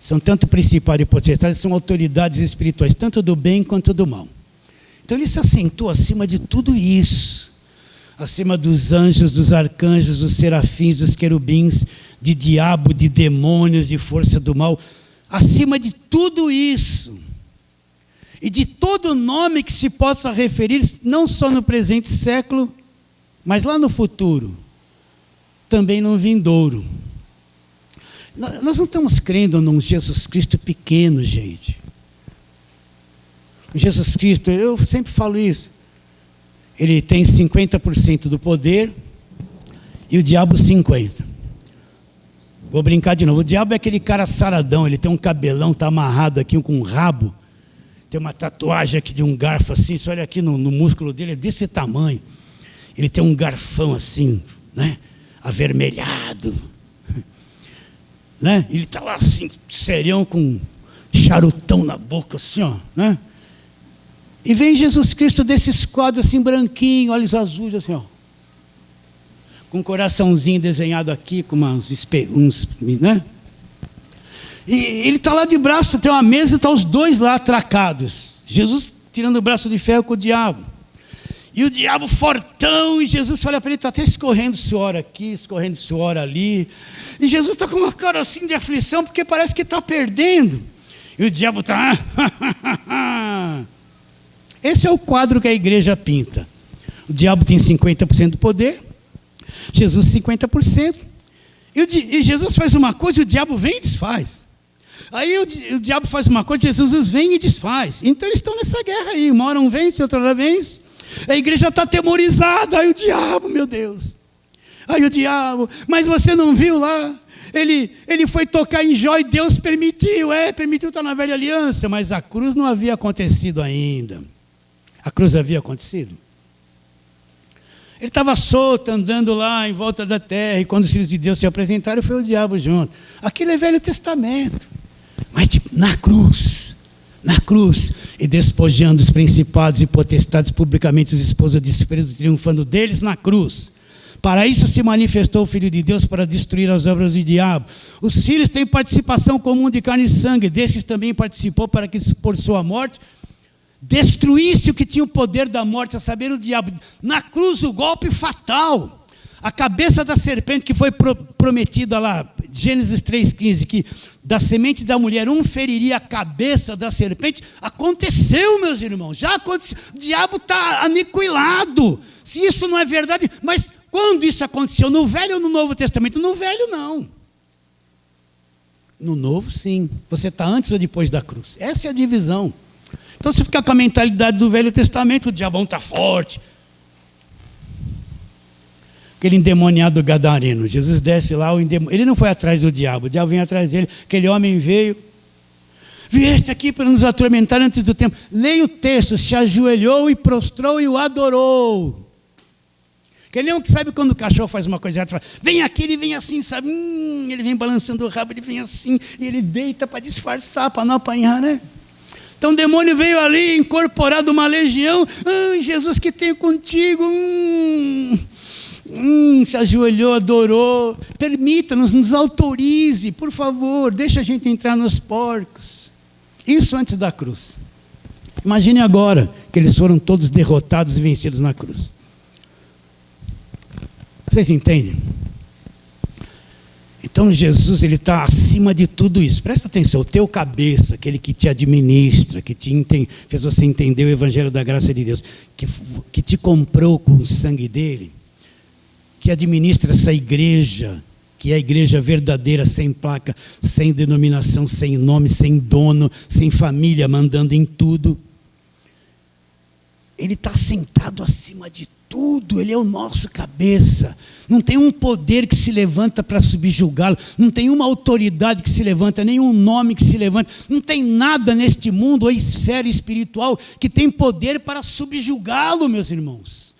são tanto principado e potestade, são autoridades espirituais, tanto do bem quanto do mal. Então ele se assentou acima de tudo isso. Acima dos anjos, dos arcanjos, dos serafins, dos querubins, de diabo, de demônios, de força do mal. Acima de tudo isso. E de todo nome que se possa referir, não só no presente século, mas lá no futuro, também no vindouro. Nós não estamos crendo num Jesus Cristo pequeno, gente. O Jesus Cristo, eu sempre falo isso, ele tem 50% do poder e o diabo 50%. Vou brincar de novo, o diabo é aquele cara saradão, ele tem um cabelão, está amarrado aqui com um rabo, tem uma tatuagem aqui de um garfo assim, você olha aqui no músculo dele, é desse tamanho. Ele tem um garfão assim, né? Avermelhado. Né? Ele está lá assim, serião, com um charutão na boca assim, ó, né? E vem Jesus Cristo desses quadros assim, branquinho, olhos azuis assim, ó. Com um coraçãozinho desenhado aqui, com uns, né? E ele está lá de braço, tem uma mesa e está os dois lá atracados. Jesus tirando o braço de ferro com o diabo. E o diabo fortão, e Jesus olha para ele, está até escorrendo suor aqui, escorrendo suor ali. E Jesus está com uma cara assim de aflição, porque parece que está perdendo. E o diabo está... Esse é o quadro que a igreja pinta. O diabo tem 50% do poder, Jesus 50%. E Jesus faz uma coisa e o diabo vem e desfaz. Aí o diabo faz uma coisa e Jesus vem e desfaz. Então eles estão nessa guerra aí. Uma hora um vence, outra hora vence. A igreja está atemorizada. Aí o diabo, meu Deus. Aí o diabo, mas você não viu lá? Ele foi tocar em Jó e Deus permitiu. Permitiu estar na velha aliança. Mas a cruz não havia acontecido ainda. A cruz havia acontecido. Ele estava solto, andando lá em volta da terra. E quando os filhos de Deus se apresentaram, foi o diabo junto. Aquilo é Velho Testamento. Mas na cruz, e despojando os principados e potestades publicamente, os esposos de Espírito, triunfando deles na cruz. Para isso se manifestou o Filho de Deus, para destruir as obras do diabo. Os filhos têm participação comum de carne e sangue, desses também participou, para que por sua morte destruísse o que tinha o poder da morte, a saber, o diabo. Na cruz, o golpe fatal. A cabeça da serpente que foi prometida lá, Gênesis 3,15, que da semente da mulher um feriria a cabeça da serpente, aconteceu, meus irmãos, já aconteceu. O diabo está aniquilado. Se isso não é verdade, mas quando isso aconteceu, no Velho ou no Novo Testamento? No Velho, não. No Novo, sim. Você está antes ou depois da cruz. Essa é a divisão. Então, se ficar com a mentalidade do Velho Testamento, o diabão está forte. Aquele endemoniado gadareno, Jesus desce lá, ele não foi atrás do diabo, o diabo vem atrás dele, aquele homem veio, vieste aqui para nos atormentar antes do tempo. Leia o texto, se ajoelhou e prostrou e o adorou. Aquele um que sabe quando o cachorro faz uma coisa errada, vem aqui, ele vem assim, sabe, ele vem balançando o rabo, ele vem assim, e ele deita para disfarçar, para não apanhar, né? Então o demônio veio ali, incorporado uma legião, Jesus que tenho contigo, se ajoelhou, adorou. Permita-nos, nos autorize, por favor, deixa a gente entrar nos porcos. Isso antes da cruz. Imagine agora que eles foram todos derrotados e vencidos na cruz. Vocês entendem? Então Jesus, ele está acima de tudo isso. Presta atenção, o teu cabeça, aquele que te administra, que fez você entender o Evangelho da graça de Deus, que te comprou com o sangue dele, que administra essa igreja, que é a igreja verdadeira, sem placa, sem denominação, sem nome, sem dono, sem família, mandando em tudo. Ele está sentado acima de tudo, ele é o nosso cabeça. Não tem um poder que se levanta para subjugá-lo, não tem uma autoridade que se levanta, nenhum nome que se levanta, não tem nada neste mundo ou esfera espiritual que tem poder para subjugá-lo, meus irmãos.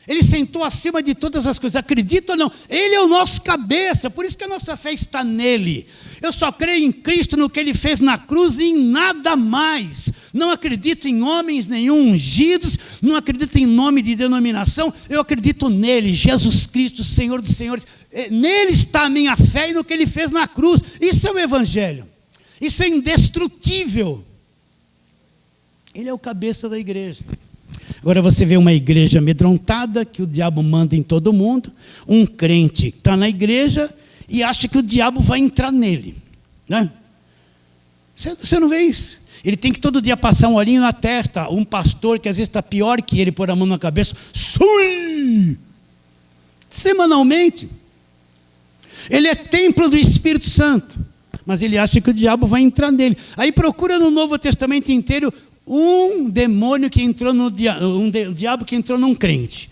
Ele sentou acima de todas as coisas, acredita ou não? Ele é o nosso cabeça, por isso que a nossa fé está nele. Eu só creio em Cristo, no que ele fez na cruz e em nada mais. Não acredito em homens nenhum ungidos, não acredito em nome de denominação, eu acredito nele, Jesus Cristo, Senhor dos Senhores. Nele está a minha fé e no que ele fez na cruz. Isso é o Evangelho, isso é indestrutível. Ele é o cabeça da igreja. Agora você vê uma igreja amedrontada, que o diabo manda em todo mundo, um crente que está na igreja e acha que o diabo vai entrar nele, né? Você não vê isso? Ele tem que todo dia passar um olhinho na testa, um pastor que às vezes está pior que ele, pôr a mão na cabeça, semanalmente. Ele é templo do Espírito Santo, mas ele acha que o diabo vai entrar nele. Aí procura no Novo Testamento inteiro um demônio que entrou diabo que entrou num crente.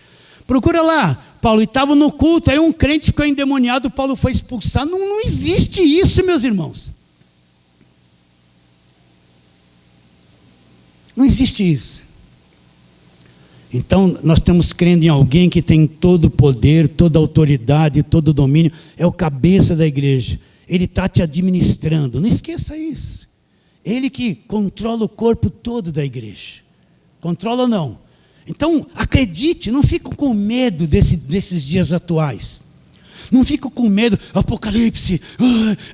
Procura lá, Paulo estava no culto, aí um crente ficou endemoniado, Paulo foi expulsar. Não existe isso, meus irmãos. Não existe isso. Então, nós estamos crendo em alguém que tem todo o poder, toda a autoridade, todo o domínio, é o cabeça da igreja. Ele está te administrando, não esqueça isso. Ele que controla o corpo todo da igreja. Controla ou não? Então, acredite, não fique com medo desses dias atuais. Não fique com medo, Apocalipse,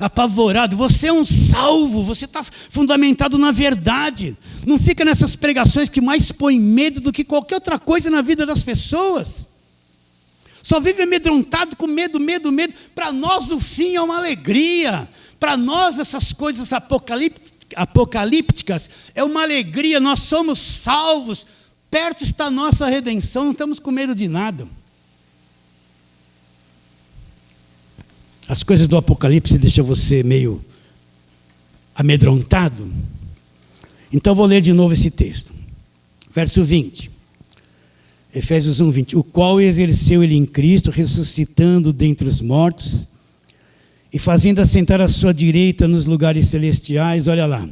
apavorado. Você é um salvo, você está fundamentado na verdade. Não fica nessas pregações que mais põem medo do que qualquer outra coisa na vida das pessoas. Só vive amedrontado com medo. Para nós o fim é uma alegria. Para nós essas coisas apocalípticas é uma alegria, nós somos salvos, perto está a nossa redenção, não estamos com medo de nada. As coisas do Apocalipse deixam você meio amedrontado. Então vou ler de novo esse texto. Verso 20. Efésios 1, 20. O qual exerceu ele em Cristo, ressuscitando dentre os mortos e fazendo assentar à sua direita nos lugares celestiais, olha lá,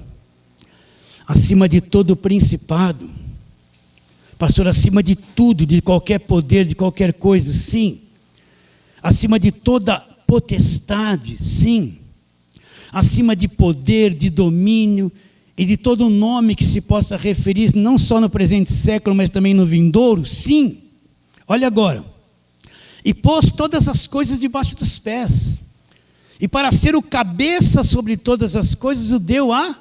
acima de todo principado. Pastor, acima de tudo, de qualquer poder, de qualquer coisa, sim. Acima de toda potestade, sim. Acima de poder, de domínio e de todo nome que se possa referir, não só no presente século, mas também no vindouro, sim. Olha agora. E pôs todas as coisas debaixo dos pés. E para ser o cabeça sobre todas as coisas, o deu à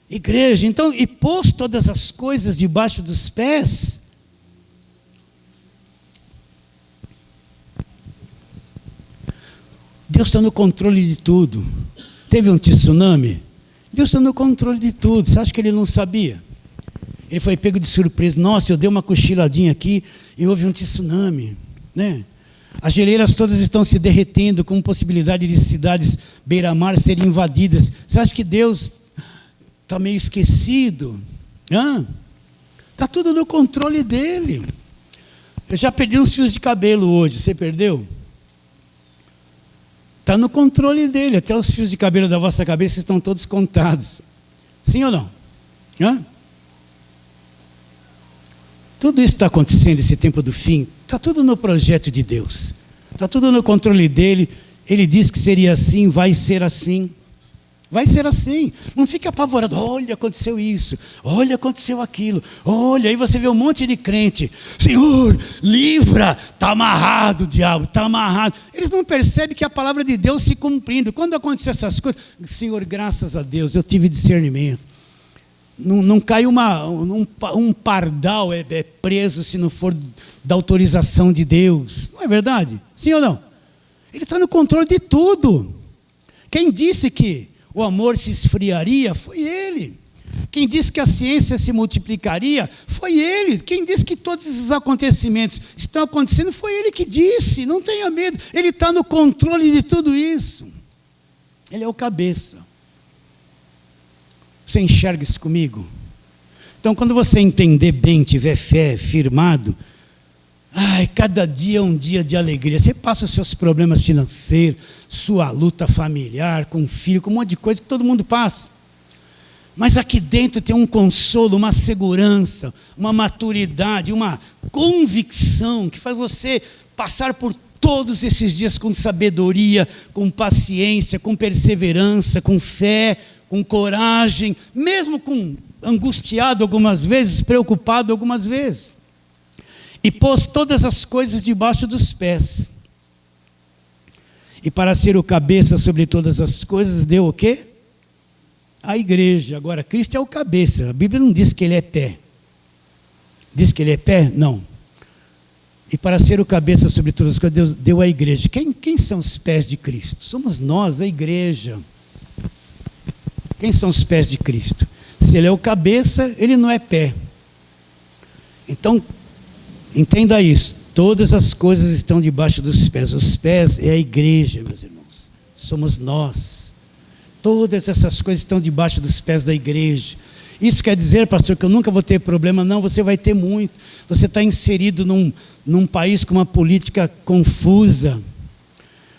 igreja. Então, e pôs todas as coisas debaixo dos pés. Deus está no controle de tudo. Teve um tsunami? Deus está no controle de tudo. Você acha que ele não sabia? Ele foi pego de surpresa. Nossa, eu dei uma cochiladinha aqui e houve um tsunami, né? As geleiras todas estão se derretendo, com possibilidade de cidades beira-mar serem invadidas. Você acha que Deus está meio esquecido? Está tudo no controle dele. Eu já perdi uns fios de cabelo hoje. Você perdeu? Está no controle dele. Até os fios de cabelo da vossa cabeça estão todos contados. Sim ou não? Tudo isso está acontecendo, esse tempo do fim, está tudo no projeto de Deus, está tudo no controle dele. Ele disse que seria assim, vai ser assim. Vai ser assim. Não fique apavorado. Olha, aconteceu isso. Olha, aconteceu aquilo. Olha, aí você vê um monte de crente. Senhor, livra. Está amarrado o diabo, está amarrado. Eles não percebem que a palavra de Deus se cumprindo. Quando acontecem essas coisas, Senhor, graças a Deus, eu tive discernimento. Não cai um pardal é preso se não for da autorização de Deus. Não é verdade? Sim ou não? Ele está no controle de tudo. Quem disse que o amor se esfriaria foi ele. Quem disse que a ciência se multiplicaria foi ele. Quem disse que todos esses acontecimentos estão acontecendo foi ele que disse. Não tenha medo, ele está no controle de tudo isso. Ele é o cabeça. Você enxerga isso comigo? Então, quando você entender bem, tiver fé, firmado, cada dia é um dia de alegria. Você passa os seus problemas financeiros, sua luta familiar, com filho, com um monte de coisa que todo mundo passa. Mas aqui dentro tem um consolo, uma segurança, uma maturidade, uma convicção que faz você passar por todos esses dias com sabedoria, com paciência, com perseverança, com fé, com coragem, mesmo com angustiado algumas vezes, preocupado algumas vezes. E pôs todas as coisas debaixo dos pés. E para ser o cabeça sobre todas as coisas, deu o quê? A igreja. Agora, Cristo é o cabeça. A Bíblia não diz que ele é pé. Diz que ele é pé? Não. E para ser o cabeça sobre todas as coisas, Deus deu a igreja. Quem são os pés de Cristo? Somos nós, a igreja. Quem são os pés de Cristo? Se ele é o cabeça, ele não é pé. Então, entenda isso. Todas as coisas estão debaixo dos pés. Os pés é a igreja, meus irmãos. Somos nós. Todas essas coisas estão debaixo dos pés da igreja. Isso quer dizer, pastor, que eu nunca vou ter problema? Não, você vai ter muito. Você está inserido num país com uma política confusa,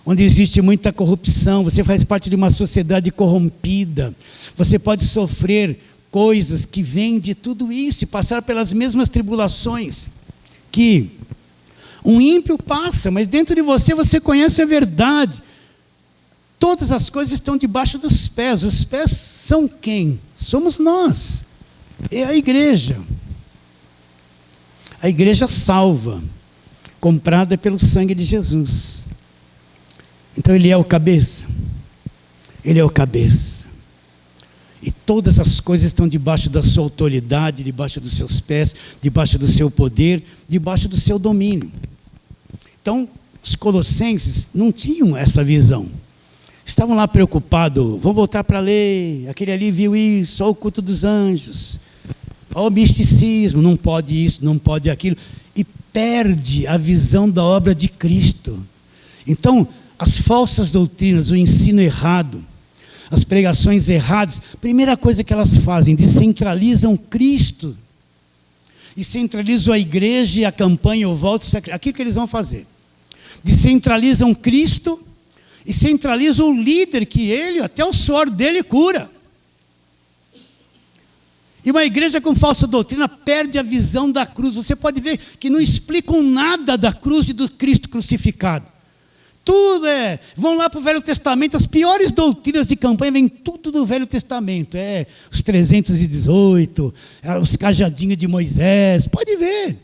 onde existe muita corrupção. Você faz parte de uma sociedade corrompida. Você pode sofrer coisas que vêm de tudo isso e passar pelas mesmas tribulações que um ímpio passa, mas dentro de você, você conhece a verdade. Todas as coisas estão debaixo dos pés. Os pés são quem? Somos nós. É a igreja. A igreja salva, comprada pelo sangue de Jesus. Então ele é o cabeça. Ele é o cabeça. E todas as coisas estão debaixo da sua autoridade, debaixo dos seus pés, debaixo do seu poder, debaixo do seu domínio. Então, os colossenses não tinham essa visão. Estavam lá preocupados, vão voltar para a lei, aquele ali viu isso, olha o culto dos anjos, olha o misticismo, não pode isso, não pode aquilo, e perde a visão da obra de Cristo. Então, as falsas doutrinas, o ensino errado, as pregações erradas, primeira coisa que elas fazem, descentralizam Cristo, e centralizam a igreja e a campanha, o voto, aquilo que eles vão fazer. Descentralizam Cristo e centralizam o líder, que ele, até o suor dele cura. E uma igreja com falsa doutrina perde a visão da cruz. Você pode ver que não explicam nada da cruz e do Cristo crucificado. Tudo vão lá para o Velho Testamento, as piores doutrinas de campanha vêm tudo do Velho Testamento. Os 318, os cajadinhos de Moisés, pode ver.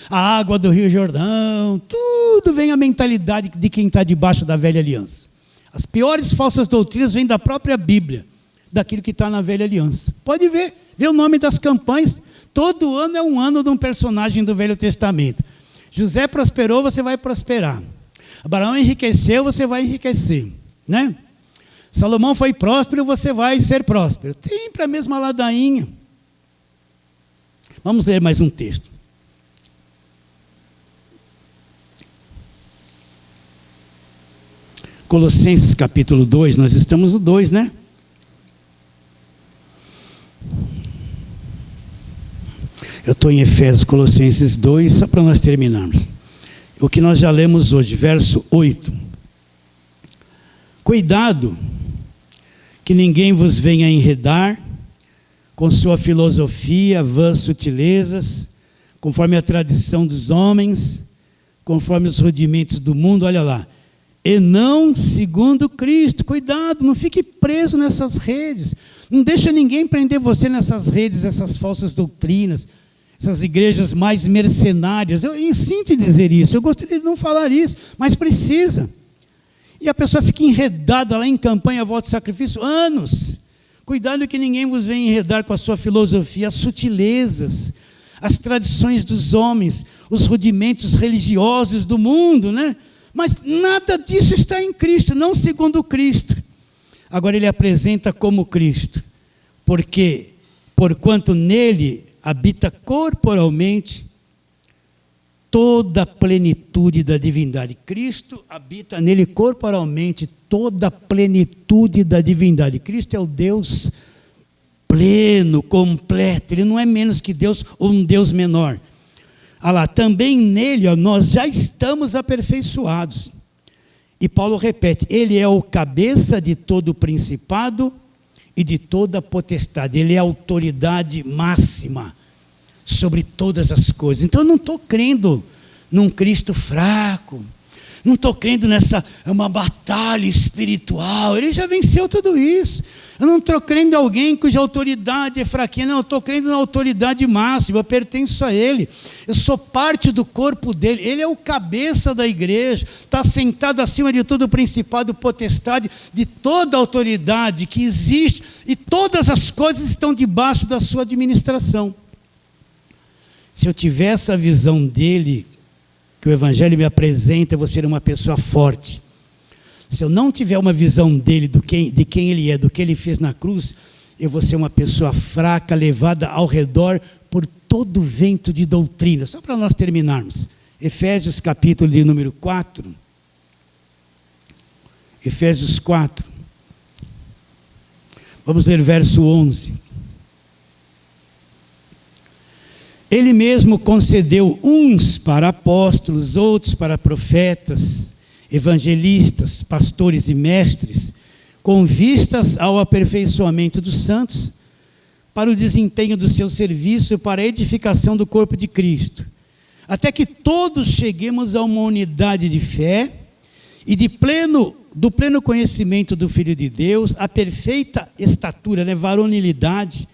A água do Rio Jordão, tudo vem a mentalidade de quem está debaixo da velha aliança. As piores falsas doutrinas vêm da própria Bíblia, daquilo que está na velha aliança. Pode ver, vê o nome das campanhas. Todo ano é um ano de um personagem do Velho Testamento. José prosperou, você vai prosperar. Abraão enriqueceu, você vai enriquecer, né? Salomão foi próspero, você vai ser próspero. Sempre a mesma ladainha. Vamos ler mais um texto. Colossenses capítulo 2, nós estamos no 2, né? Eu estou em Efésios, Colossenses 2, só para nós terminarmos. O que nós já lemos hoje, verso 8. Cuidado, que ninguém vos venha enredar com sua filosofia, vãs sutilezas, conforme a tradição dos homens, conforme os rudimentos do mundo, olha lá. E não segundo Cristo. Cuidado, não fique preso nessas redes. Não deixa ninguém prender você nessas redes, essas falsas doutrinas, essas igrejas mais mercenárias. Eu insisto em dizer isso, eu gostaria de não falar isso, mas precisa. E a pessoa fica enredada lá em campanha, voto de sacrifício, anos. Cuidado que ninguém vos venha enredar com a sua filosofia, as sutilezas, as tradições dos homens, os rudimentos religiosos do mundo, né? Mas nada disso está em Cristo, não segundo Cristo. Agora ele apresenta como Cristo, porque, porquanto nele habita corporalmente toda a plenitude da divindade. Cristo habita nele corporalmente toda a plenitude da divindade. Cristo é o Deus pleno, completo. Ele não é menos que Deus ou um Deus menor. Também nele nós já estamos aperfeiçoados. E Paulo repete, ele é o cabeça de todo o principado e de toda a potestade. Ele é a autoridade máxima sobre todas as coisas. Então eu não estou crendo num Cristo fraco, não estou crendo nessa uma batalha espiritual. Ele já venceu tudo isso. Eu não estou crendo em alguém cuja autoridade é fraquinha, não, eu estou crendo na autoridade máxima, eu pertenço a Ele, eu sou parte do corpo dEle, Ele é o cabeça da igreja, está sentado acima de todo o principado, potestade, de toda a autoridade que existe, e todas as coisas estão debaixo da sua administração. Se eu tiver essa visão dEle, que o Evangelho me apresenta, eu vou ser uma pessoa forte. Se eu não tiver uma visão dele, de quem ele é, do que ele fez na cruz, eu vou ser uma pessoa fraca, levada ao redor por todo vento de doutrina. Só para nós terminarmos. Efésios capítulo de número 4. Efésios 4. Vamos ler verso 11. Ele mesmo concedeu uns para apóstolos, outros para profetas, evangelistas, pastores e mestres, com vistas ao aperfeiçoamento dos santos, para o desempenho do seu serviço, para a edificação do corpo de Cristo, até que todos cheguemos a uma unidade de fé e do pleno conhecimento do Filho de Deus, a perfeita estatura, varonilidade,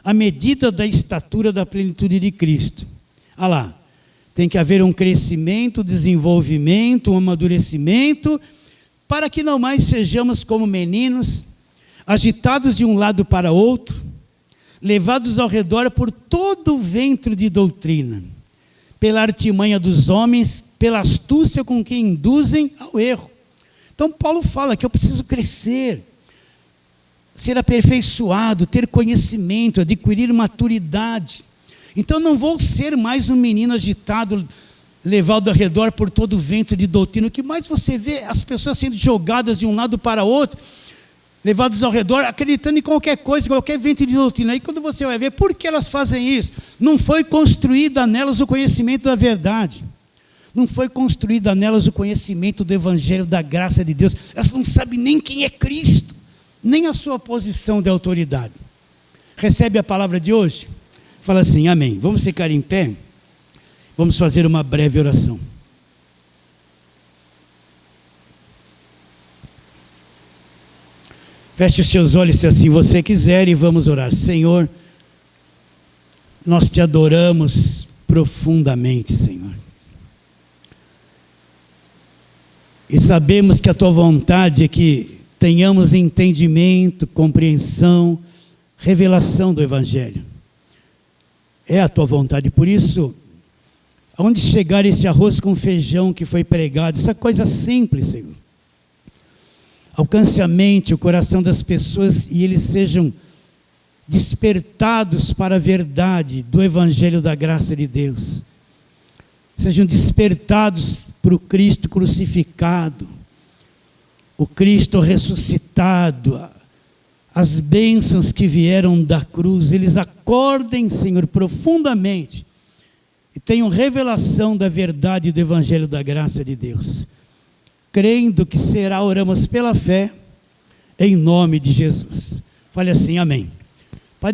a medida da estatura da plenitude de Cristo. Tem que haver um crescimento, desenvolvimento, um amadurecimento, para que não mais sejamos como meninos, agitados de um lado para outro, levados ao redor por todo o vento de doutrina, pela artimanha dos homens, pela astúcia com que induzem ao erro. Então Paulo fala que eu preciso crescer, ser aperfeiçoado, ter conhecimento, adquirir maturidade. Então não vou ser mais um menino agitado, levado ao redor por todo o vento de doutrina. O que mais você vê? As pessoas sendo jogadas de um lado para outro, levados ao redor, acreditando em qualquer coisa, qualquer vento de doutrina. Aí quando você vai ver, por que elas fazem isso? Não foi construída nelas o conhecimento da verdade. Não foi construída nelas o conhecimento do Evangelho, da graça de Deus. Elas não sabem nem quem é Cristo, nem a sua posição de autoridade. Recebe a palavra de hoje? Fala assim, amém. Vamos ficar em pé? Vamos fazer uma breve oração. Feche os seus olhos se assim você quiser e vamos orar. Senhor, nós te adoramos profundamente, Senhor. E sabemos que a tua vontade é que tenhamos entendimento, compreensão, revelação do Evangelho. É a tua vontade, por isso, aonde chegar esse arroz com feijão que foi pregado, essa coisa simples, Senhor, alcance a mente, o coração das pessoas e eles sejam despertados para a verdade do Evangelho da graça de Deus, sejam despertados para o Cristo crucificado, o Cristo ressuscitado, as bênçãos que vieram da cruz. Eles acordem, Senhor, profundamente e tenham revelação da verdade do Evangelho da graça de Deus. Crendo que será, oramos pela fé, em nome de Jesus. Fale assim, amém. Pode